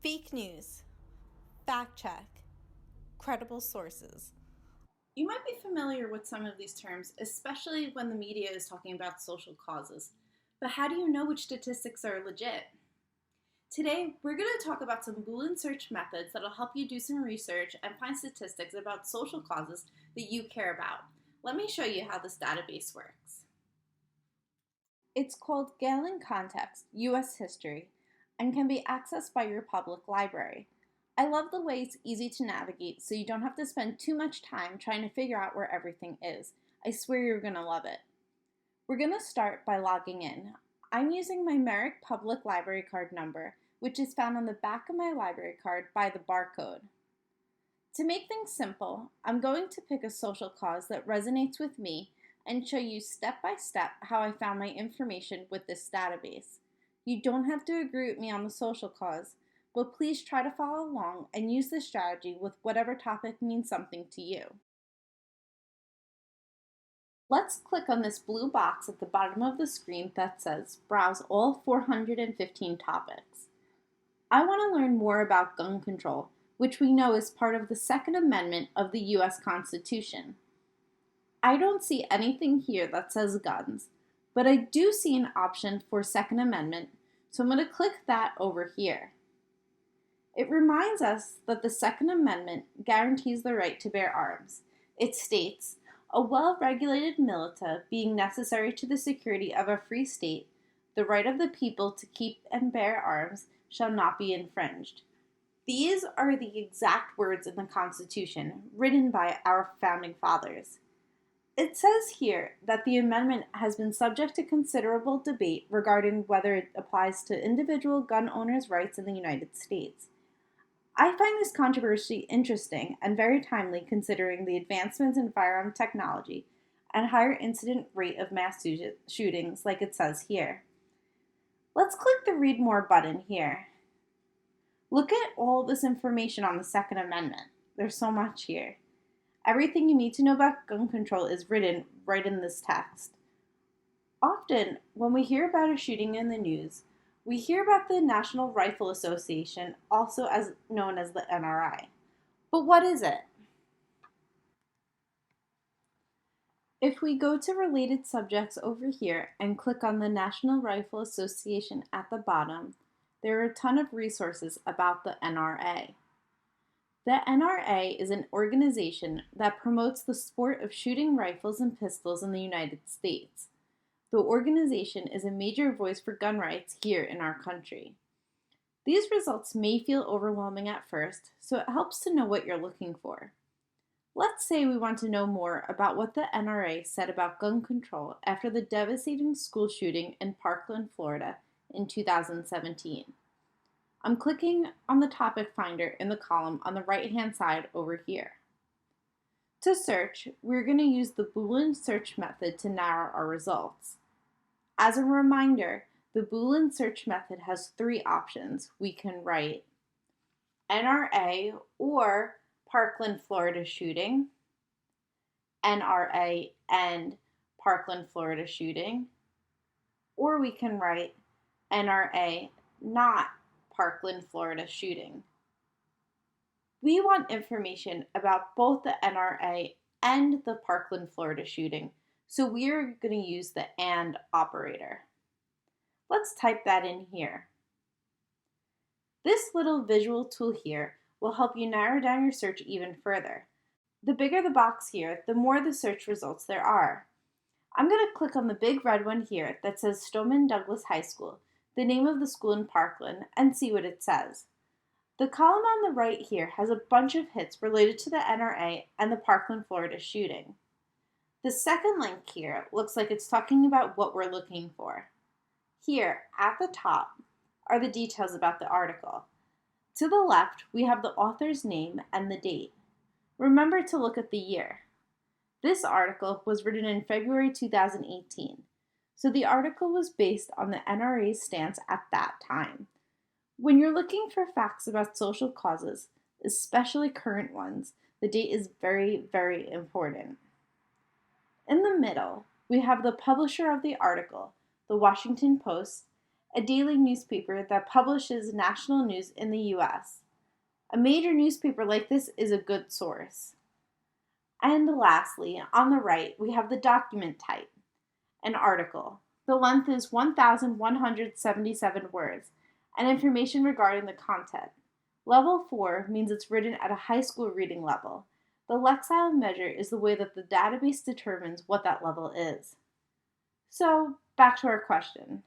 Fake news, fact check, credible sources. You might be familiar with some of these terms, especially when the media is talking about social causes. But how do you know which statistics are legit? Today, we're going to talk about some Boolean search methods that'll help you do some research and find statistics about social causes that you care about. Let me show you how this database works. It's called Galen Context, U.S. History, and can be accessed by your public library. I love the way it's easy to navigate so you don't have to spend too much time trying to figure out where everything is. I swear you're going to love it. We're going to start by logging in. I'm using my Merrick Public Library card number, which is found on the back of my library card by the barcode. To make things simple, I'm going to pick a social cause that resonates with me and show you step by step how I found my information with this database. You don't have to agree with me on the social cause, but please try to follow along and use this strategy with whatever topic means something to you. Let's click on this blue box at the bottom of the screen that says Browse all 415 topics. I want to learn more about gun control, which we know is part of the Second Amendment of the U.S. Constitution. I don't see anything here that says guns, but I do see an option for Second Amendment, so I'm going to click that over here. It reminds us that the Second Amendment guarantees the right to bear arms. It states, a well-regulated militia being necessary to the security of a free state, the right of the people to keep and bear arms shall not be infringed. These are the exact words in the Constitution written by our founding fathers. It says here that the amendment has been subject to considerable debate regarding whether it applies to individual gun owners' rights in the United States. I find this controversy interesting and very timely considering the advancements in firearm technology and higher incident rate of mass shootings like it says here. Let's click the Read More button here. Look at all this information on the Second Amendment. There's so much here. Everything you need to know about gun control is written right in this text. Often, when we hear about a shooting in the news, we hear about the National Rifle Association, also known as the NRA. But what is it? If we go to related subjects over here and click on the National Rifle Association at the bottom, there are a ton of resources about the NRA. The NRA is an organization that promotes the sport of shooting rifles and pistols in the United States. The organization is a major voice for gun rights here in our country. These results may feel overwhelming at first, so it helps to know what you're looking for. Let's say we want to know more about what the NRA said about gun control after the devastating school shooting in Parkland, Florida in 2017. I'm clicking on the topic finder in the column on the right-hand side over here. To search, we're going to use the Boolean search method to narrow our results. As a reminder, the Boolean search method has three options. We can write NRA or Parkland, Florida shooting, NRA and Parkland, Florida shooting, or we can write NRA not Parkland, Florida shooting. We want information about both the NRA and the Parkland, Florida shooting, so we are going to use the AND operator. Let's type that in here. This little visual tool here will help you narrow down your search even further. The bigger the box here, the more the search results there are. I'm going to click on the big red one here that says Stoneman Douglas High School, the name of the school in Parkland, and see what it says. The column on the right here has a bunch of hits related to the NRA and the Parkland, Florida shooting. The second link here looks like it's talking about what we're looking for. Here, at the top, are the details about the article. To the left, we have the author's name and the date. Remember to look at the year. This article was written in February 2018, so the article was based on the NRA's stance at that time. When you're looking for facts about social causes, especially current ones, the date is very, very important. In the middle, we have the publisher of the article, the Washington Post, a daily newspaper that publishes national news in the US. A major newspaper like this is a good source. And lastly, on the right, we have the document type, an article. The length is 1,177 words, and information regarding the content. Level 4 means it's written at a high school reading level. The Lexile measure is the way that the database determines what that level is. So, back to our question.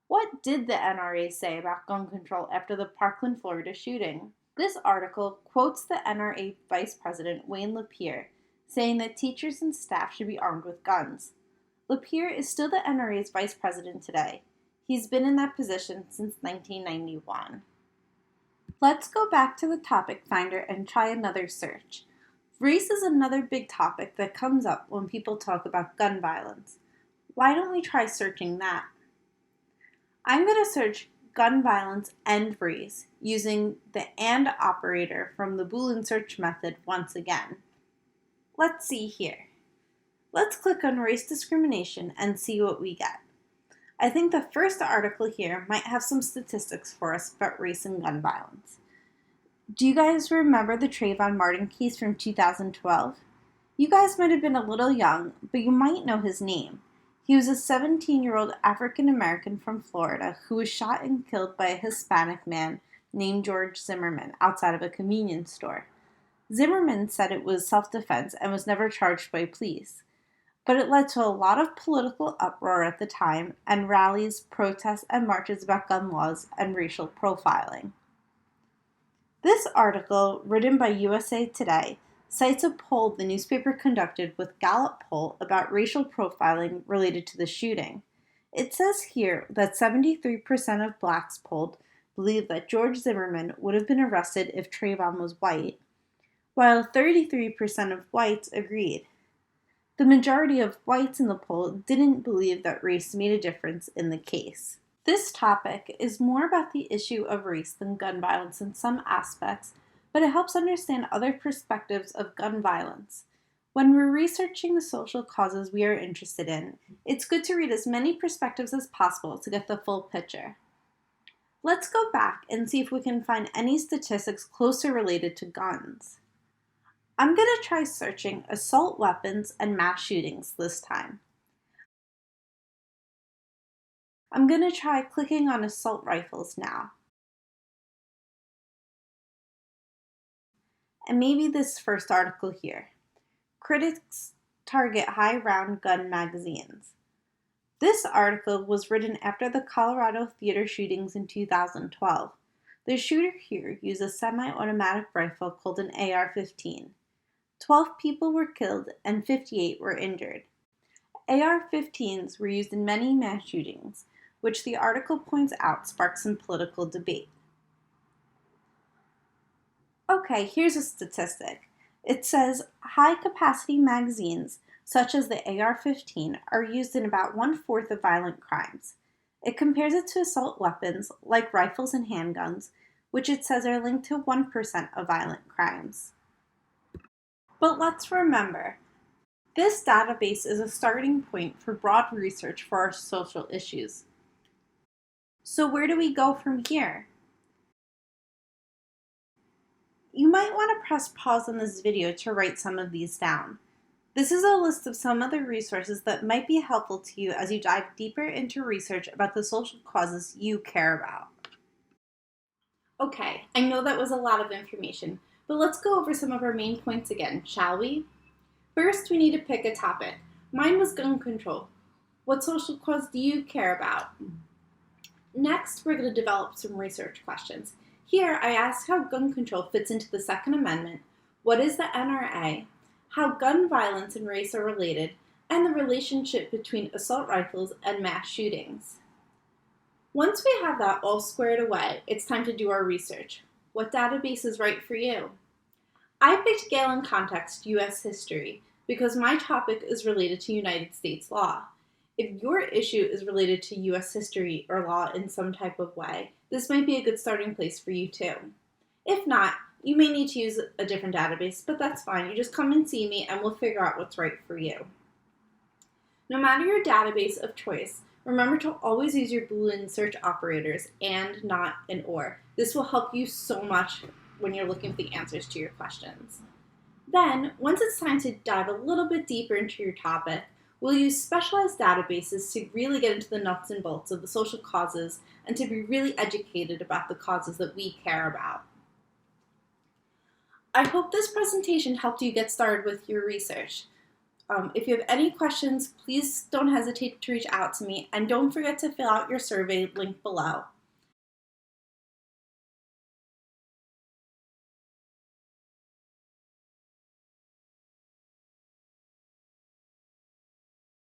What did the NRA say about gun control after the Parkland, Florida shooting? This article quotes the NRA Vice President Wayne LaPierre, saying that teachers and staff should be armed with guns. LaPierre is still the NRA's Vice President today. He's been in that position since 1991. Let's go back to the topic finder and try another search. Race is another big topic that comes up when people talk about gun violence. Why don't we try searching that? I'm going to search gun violence and race using the AND operator from the Boolean search method once again. Let's see here. Let's click on race discrimination and see what we get. I think the first article here might have some statistics for us about race and gun violence. Do you guys remember the Trayvon Martin case from 2012? You guys might have been a little young, but you might know his name. He was a 17-year-old African American from Florida who was shot and killed by a Hispanic man named George Zimmerman outside of a convenience store. Zimmerman said it was self-defense and was never charged by police. But it led to a lot of political uproar at the time and rallies, protests, and marches about gun laws and racial profiling. This article, written by USA Today, cites a poll the newspaper conducted with Gallup poll about racial profiling related to the shooting. It says here that 73% of blacks polled believe that George Zimmerman would have been arrested if Trayvon was white, while 33% of whites agreed. The majority of whites in the poll didn't believe that race made a difference in the case. This topic is more about the issue of race than gun violence in some aspects, but it helps understand other perspectives of gun violence. When we're researching the social causes we are interested in, it's good to read as many perspectives as possible to get the full picture. Let's go back and see if we can find any statistics closely related to guns. I'm going to try searching assault weapons and mass shootings this time. I'm going to try clicking on assault rifles now. And maybe this first article here. Critics target high-round gun magazines. This article was written after the Colorado theater shootings in 2012. The shooter here used a semi-automatic rifle called an AR-15. 12 people were killed and 58 were injured. AR-15s were used in many mass shootings, which the article points out sparked some political debate. Okay, here's a statistic. It says high-capacity magazines, such as the AR-15, are used in about 1/4 of violent crimes. It compares it to assault weapons, like rifles and handguns, which it says are linked to 1% of violent crimes. But let's remember, this database is a starting point for broad research for our social issues. So where do we go from here? You might want to press pause on this video to write some of these down. This is a list of some other resources that might be helpful to you as you dive deeper into research about the social causes you care about. Okay, I know that was a lot of information, but let's go over some of our main points again, shall we? First, we need to pick a topic. Mine was gun control. What social cause do you care about? Next, we're going to develop some research questions. Here, I asked how gun control fits into the Second Amendment, what is the NRA, how gun violence and race are related, and the relationship between assault rifles and mass shootings. Once we have that all squared away, it's time to do our research. What database is right for you? I picked Gale in Context U.S. History because my topic is related to United States law. If your issue is related to U.S. history or law in some type of way, this might be a good starting place for you too. If not, you may need to use a different database, but that's fine. You just come and see me and we'll figure out what's right for you. No matter your database of choice, Remember to always use your Boolean search operators and not an or. This will help you so much when you're looking for the answers to your questions. Then, once it's time to dive a little bit deeper into your topic, we'll use specialized databases to really get into the nuts and bolts of the social causes and to be really educated about the causes that we care about. I hope this presentation helped you get started with your research. If you have any questions, please don't hesitate to reach out to me, and don't forget to fill out your survey linked below.